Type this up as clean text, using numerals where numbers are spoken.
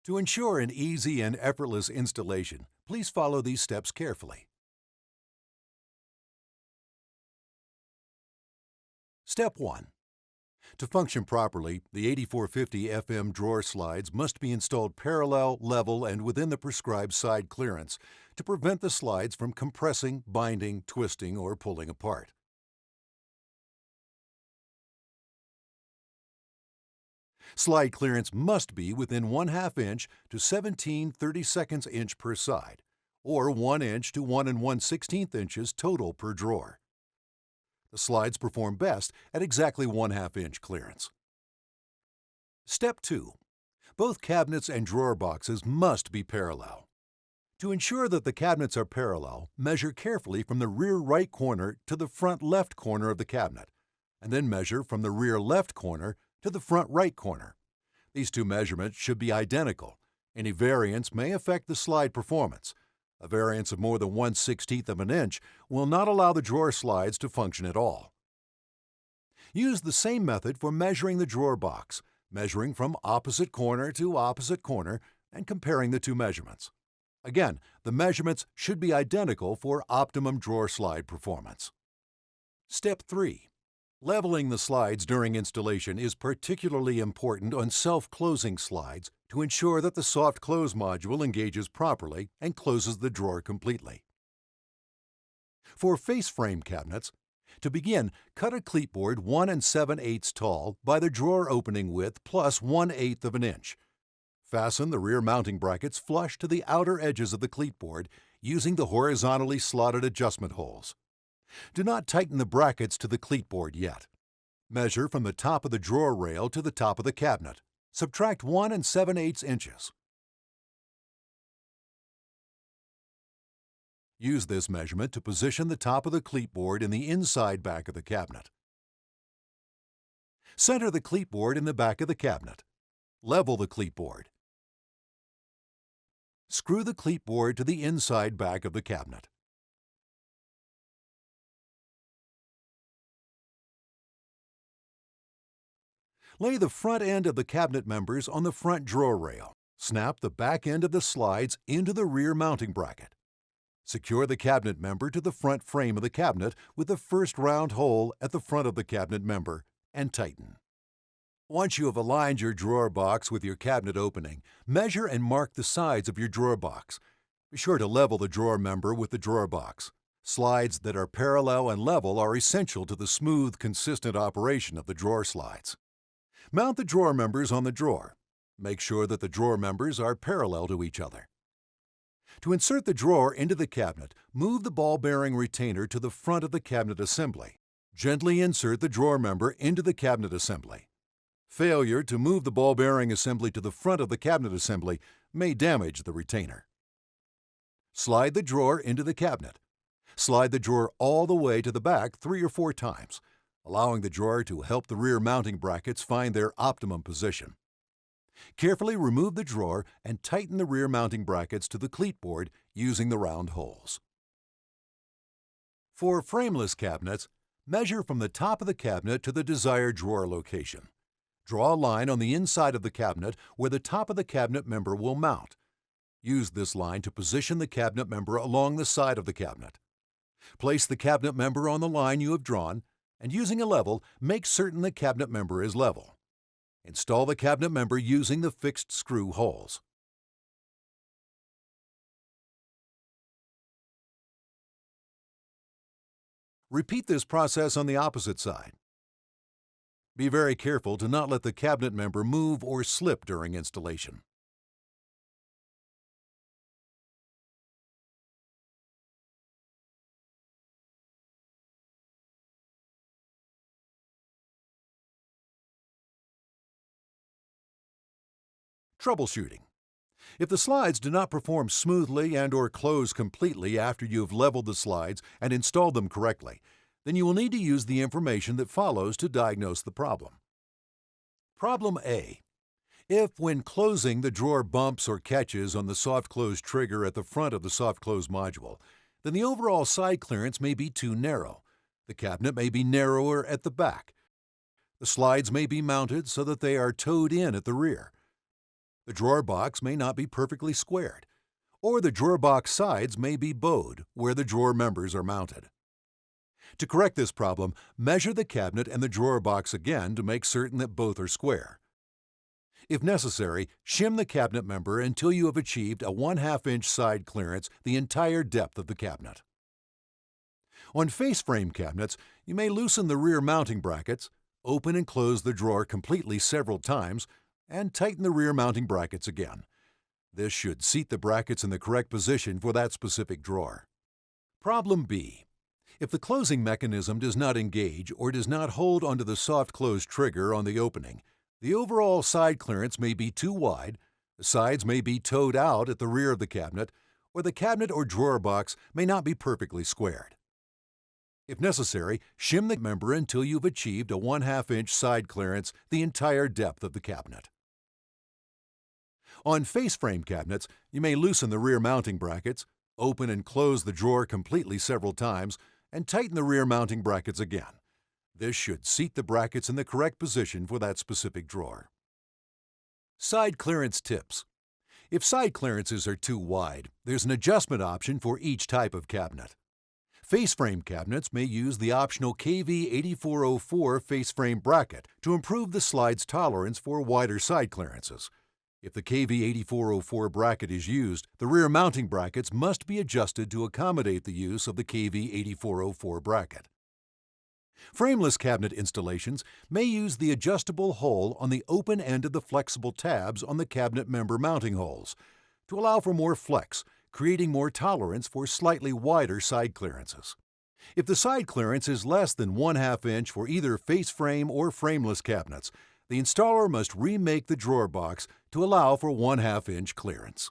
To ensure an easy and effortless installation, please follow these steps carefully. Step 1. To function properly, the 8450 FM drawer slides must be installed parallel, level, and within the prescribed side clearance to prevent the slides from compressing, binding, twisting, or pulling apart. Slide clearance must be within 1/2 inch to 17/32 inch per side, or 1 inch to 1 1/16 inches total per drawer. The slides perform best at exactly 1/2 inch clearance. Step 2. Both cabinets and drawer boxes must be parallel. To ensure that the cabinets are parallel, measure carefully from the rear right corner to the front left corner of the cabinet, and then measure from the rear left corner to the front right corner. These two measurements should be identical. Any variance may affect the slide performance. A variance of more than 1/16 of an inch will not allow the drawer slides to function at all. Use the same method for measuring the drawer box, measuring from opposite corner to opposite corner and comparing the two measurements. Again, the measurements should be identical for optimum drawer slide performance. Step 3. Leveling the slides during installation is particularly important on self-closing slides to ensure that the soft close module engages properly and closes the drawer completely. For face frame cabinets, to begin, cut a cleatboard 1 7/8 tall by the drawer opening width plus 1/8 of an inch. Fasten the rear mounting brackets flush to the outer edges of the cleatboard using the horizontally slotted adjustment holes. Do not tighten the brackets to the cleatboard yet. Measure from the top of the drawer rail to the top of the cabinet. Subtract 1 7/8 inches. Use this measurement to position the top of the cleatboard in the inside back of the cabinet. Center the cleatboard in the back of the cabinet. Level the cleatboard. Screw the cleatboard to the inside back of the cabinet. Lay the front end of the cabinet members on the front drawer rail. Snap the back end of the slides into the rear mounting bracket. Secure the cabinet member to the front frame of the cabinet with the first round hole at the front of the cabinet member and tighten. Once you have aligned your drawer box with your cabinet opening, measure and mark the sides of your drawer box. Be sure to level the drawer member with the drawer box. Slides that are parallel and level are essential to the smooth, consistent operation of the drawer slides. Mount the drawer members on the drawer. Make sure that the drawer members are parallel to each other. To insert the drawer into the cabinet, move the ball bearing retainer to the front of the cabinet assembly. Gently insert the drawer member into the cabinet assembly. Failure to move the ball bearing assembly to the front of the cabinet assembly may damage the retainer. Slide the drawer into the cabinet. Slide the drawer all the way to the back 3 or 4 times, allowing the drawer to help the rear mounting brackets find their optimum position. Carefully remove the drawer and tighten the rear mounting brackets to the cleatboard using the round holes. For frameless cabinets, measure from the top of the cabinet to the desired drawer location. Draw a line on the inside of the cabinet where the top of the cabinet member will mount. Use this line to position the cabinet member along the side of the cabinet. Place the cabinet member on the line you have drawn, and using a level, make certain the cabinet member is level. Install the cabinet member using the fixed screw holes. Repeat this process on the opposite side. Be very careful to not let the cabinet member move or slip during installation. Troubleshooting. If the slides do not perform smoothly and/or close completely after you have leveled the slides and installed them correctly, then you will need to use the information that follows to diagnose the problem. Problem A. If, when closing, the drawer bumps or catches on the soft close trigger at the front of the soft close module, then the overall side clearance may be too narrow. The cabinet may be narrower at the back. The slides may be mounted so that they are towed in at the rear. The drawer box may not be perfectly squared, or the drawer box sides may be bowed where the drawer members are mounted. To correct this problem, measure the cabinet and the drawer box again to make certain that both are square. If necessary, shim the cabinet member until you have achieved a 1/2 inch side clearance the entire depth of the cabinet. On face frame cabinets, you may loosen the rear mounting brackets, open and close the drawer completely several times, and tighten the rear mounting brackets again. This should seat the brackets in the correct position for that specific drawer. Problem B. If the closing mechanism does not engage or does not hold onto the soft close trigger on the opening, the overall side clearance may be too wide, the sides may be toed out at the rear of the cabinet, or the cabinet or drawer box may not be perfectly squared. If necessary, shim the member until you've achieved a 1/2 inch side clearance the entire depth of the cabinet. On face frame cabinets, you may loosen the rear mounting brackets, open and close the drawer completely several times, and tighten the rear mounting brackets again. This should seat the brackets in the correct position for that specific drawer. Side clearance tips. If side clearances are too wide, there's an adjustment option for each type of cabinet. Face frame cabinets may use the optional KV8404 face frame bracket to improve the slide's tolerance for wider side clearances. If the KV8404 bracket is used, the rear mounting brackets must be adjusted to accommodate the use of the KV8404 bracket. Frameless cabinet installations may use the adjustable hole on the open end of the flexible tabs on the cabinet member mounting holes to allow for more flex, creating more tolerance for slightly wider side clearances. If the side clearance is less than 1/2 inch for either face frame or frameless cabinets, the installer must remake the drawer box to allow for 1/2 inch clearance.